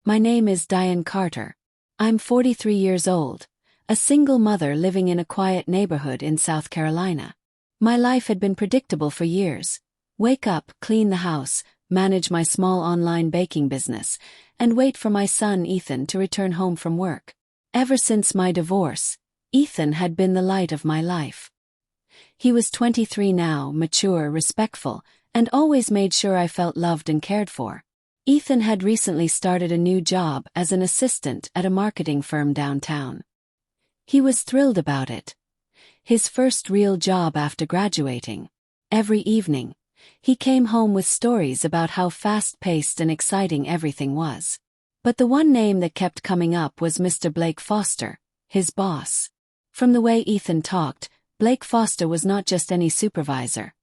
My name is Diane Carter. I'm 43 years old, a single mother living in a quiet neighborhood in South Carolina. My life had been predictable for years. Wake up, clean the house, manage my small online baking business, and wait for my son Ethan to return home from work. Ever since my divorce, Ethan had been the light of my life. He was 23 now, mature, respectful, and always made sure I felt loved and cared for. Ethan had recently started a new job as an assistant at a marketing firm downtown. He was thrilled about it. His first real job after graduating. Every evening, he came home with stories about how fast-paced and exciting everything was. But the one name that kept coming up was Mr. Blake Foster, his boss. From the way Ethan talked, Blake Foster was not just any supervisor.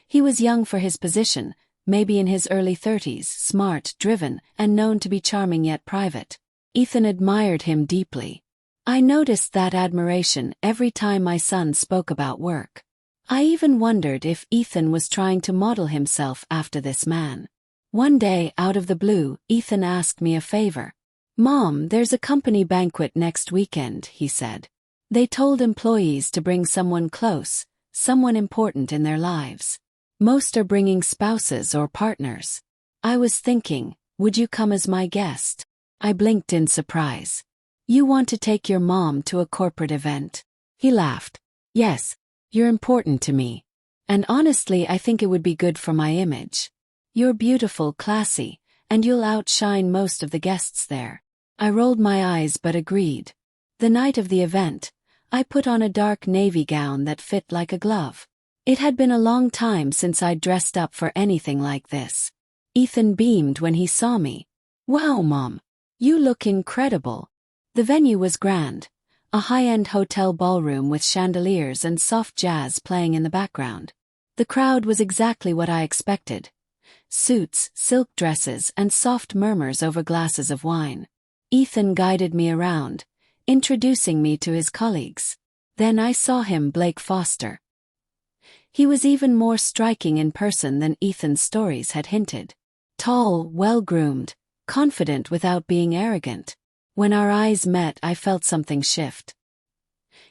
He was young for his position, maybe in his early 30s, smart, driven, and known to be charming yet private. Ethan admired him deeply. I noticed that admiration every time my son spoke about work. I even wondered if Ethan was trying to model himself after this man. One day, out of the blue, Ethan asked me a favor. "Mom, there's a company banquet next weekend," he said. "They told employees to bring someone close, someone important in their lives. Most are bringing spouses or partners. I was thinking, would you come as my guest?" I blinked in surprise. "You want to take your mom to a corporate event?" He laughed. "Yes, you're important to me. And honestly, I think it would be good for my image. You're beautiful, classy, and you'll outshine most of the guests there." I rolled my eyes but agreed. The night of the event, I put on a dark navy gown that fit like a glove. It had been a long time since I'd dressed up for anything like this. Ethan beamed when he saw me. "Wow, Mom, you look incredible." The venue was grand, a high-end hotel ballroom with chandeliers and soft jazz playing in the background. The crowd was exactly what I expected. Suits, silk dresses, and soft murmurs over glasses of wine. Ethan guided me around, introducing me to his colleagues. Then I saw him, Blake Foster. He was even more striking in person than Ethan's stories had hinted. Tall, well-groomed, confident without being arrogant. When our eyes met, I felt something shift.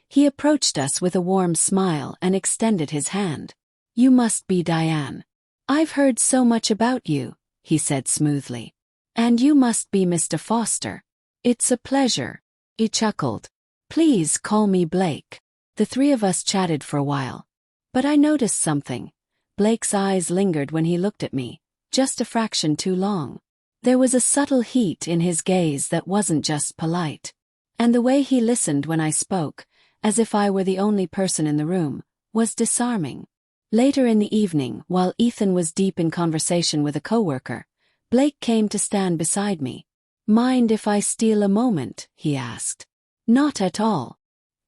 He approached us with a warm smile and extended his hand. "You must be Diane. I've heard so much about you," he said smoothly. "And you must be Mr. Foster. It's a pleasure." He chuckled. "Please call me Blake." The three of us chatted for a while. But I noticed something. Blake's eyes lingered when he looked at me, just a fraction too long. There was a subtle heat in his gaze that wasn't just polite. And the way he listened when I spoke, as if I were the only person in the room, was disarming. Later in the evening, while Ethan was deep in conversation with a coworker, Blake came to stand beside me. "Mind if I steal a moment?" he asked. "Not at all."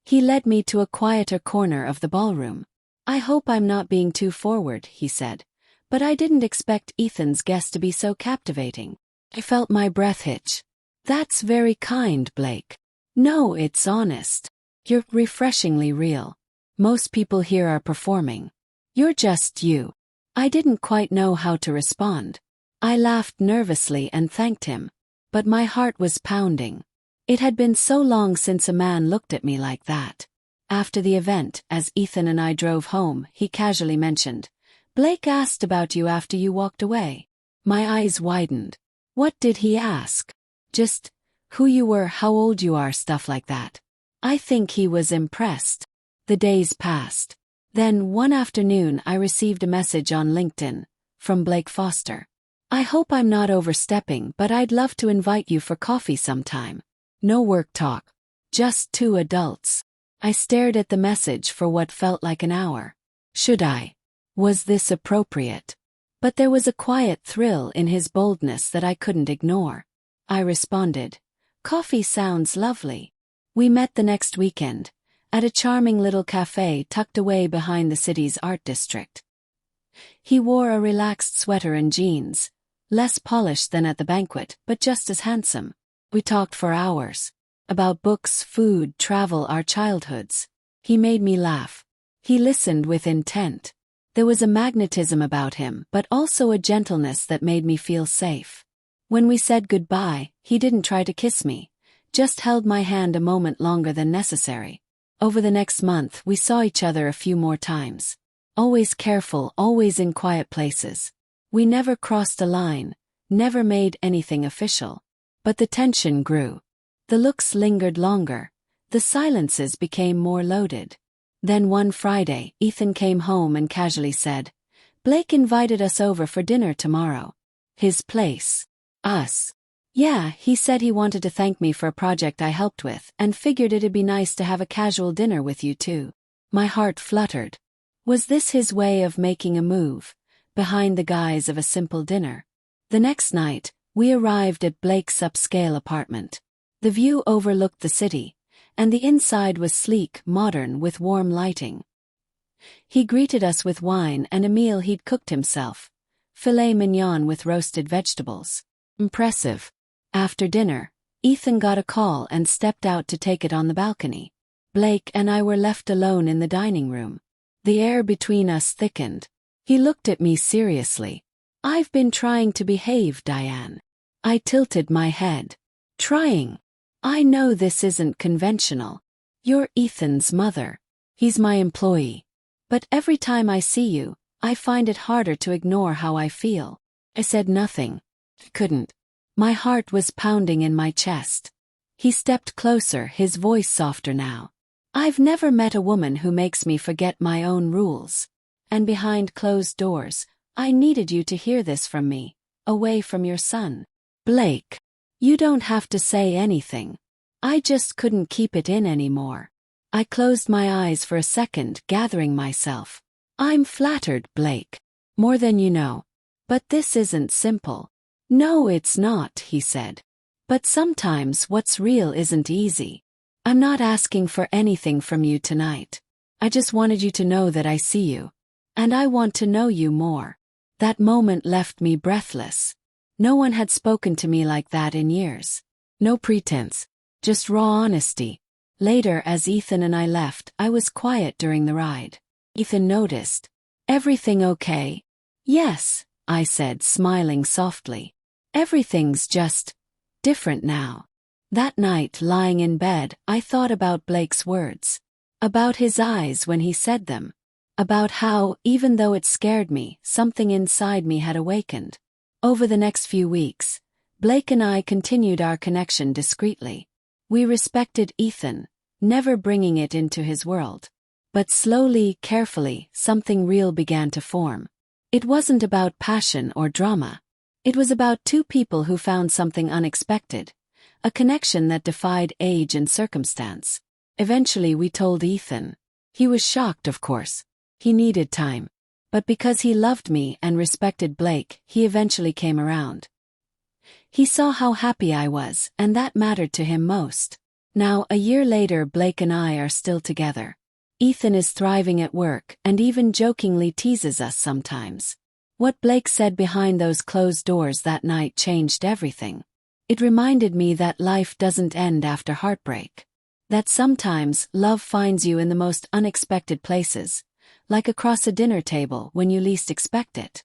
He led me to a quieter corner of the ballroom. "I hope I'm not being too forward," he said, "but I didn't expect Ethan's guest to be so captivating." I felt my breath hitch. "That's very kind, Blake." "No, it's honest. You're refreshingly real. Most people here are performing. You're just you." I didn't quite know how to respond. I laughed nervously and thanked him. But my heart was pounding. It had been so long since a man looked at me like that. After the event, as Ethan and I drove home, he casually mentioned, "Blake asked about you after you walked away." My eyes widened. What did he ask? Just who you were, how old you are, stuff like that. I think he was impressed. The days passed. Then, one afternoon, I received a message on LinkedIn from Blake Foster. "I hope I'm not overstepping, but I'd love to invite you for coffee sometime. No work talk. Just two adults." I stared at the message for what felt like an hour. Should I? Was this appropriate? But there was a quiet thrill in his boldness that I couldn't ignore. I responded, "Coffee sounds lovely." We met the next weekend, at a charming little cafe tucked away behind the city's art district. He wore a relaxed sweater and jeans, less polished than at the banquet, but just as handsome. We talked for hours. About books, food, travel, our childhoods. He made me laugh. He listened with intent. There was a magnetism about him, but also a gentleness that made me feel safe. When we said goodbye, he didn't try to kiss me, just held my hand a moment longer than necessary. Over the next month, we saw each other a few more times. Always careful, always in quiet places. We never crossed a line, never made anything official. But the tension grew. The looks lingered longer. The silences became more loaded. Then one Friday, Ethan came home and casually said, "Blake invited us over for dinner tomorrow." His place. Us. Yeah, he said he wanted to thank me for a project I helped with and figured it'd be nice to have a casual dinner with you too. My heart fluttered. Was this his way of making a move, behind the guise of a simple dinner? The next night, we arrived at Blake's upscale apartment. The view overlooked the city, and the inside was sleek, modern, with warm lighting. He greeted us with wine and a meal he'd cooked himself, filet mignon with roasted vegetables. Impressive. After dinner, Ethan got a call and stepped out to take it on the balcony. Blake and I were left alone in the dining room. The air between us thickened. He looked at me seriously. "I've been trying to behave, Diane." I tilted my head. "Trying? I know this isn't conventional. You're Ethan's mother. He's my employee. But every time I see you, I find it harder to ignore how I feel." I said nothing. Couldn't. My heart was pounding in my chest. He stepped closer, his voice softer now. "I've never met a woman who makes me forget my own rules. And behind closed doors, I needed you to hear this from me, away from your son." "Blake, you don't have to say anything." I just couldn't keep it in anymore. I closed my eyes for a second, gathering myself. "I'm flattered, Blake. More than you know. But this isn't simple." "No, it's not," he said. "But sometimes what's real isn't easy. I'm not asking for anything from you tonight. I just wanted you to know that I see you. And I want to know you more." That moment left me breathless. No one had spoken to me like that in years. No pretense, just raw honesty. Later, as Ethan and I left, I was quiet during the ride. Ethan noticed. "Everything okay?" "Yes," I said, smiling softly. "Everything's just different now." That night, lying in bed, I thought about Blake's words. About his eyes when he said them. About how, even though it scared me, something inside me had awakened. Over the next few weeks, Blake and I continued our connection discreetly. We respected Ethan, never bringing it into his world. But slowly, carefully, something real began to form. It wasn't about passion or drama. It was about two people who found something unexpected, a connection that defied age and circumstance. Eventually we told Ethan. He was shocked, of course. He needed time. But because he loved me and respected Blake, he eventually came around. He saw how happy I was, and that mattered to him most. Now, a year later, Blake and I are still together. Ethan is thriving at work and even jokingly teases us sometimes. What Blake said behind those closed doors that night changed everything. It reminded me that life doesn't end after heartbreak. That sometimes love finds you in the most unexpected places, like across a dinner table when you least expect it.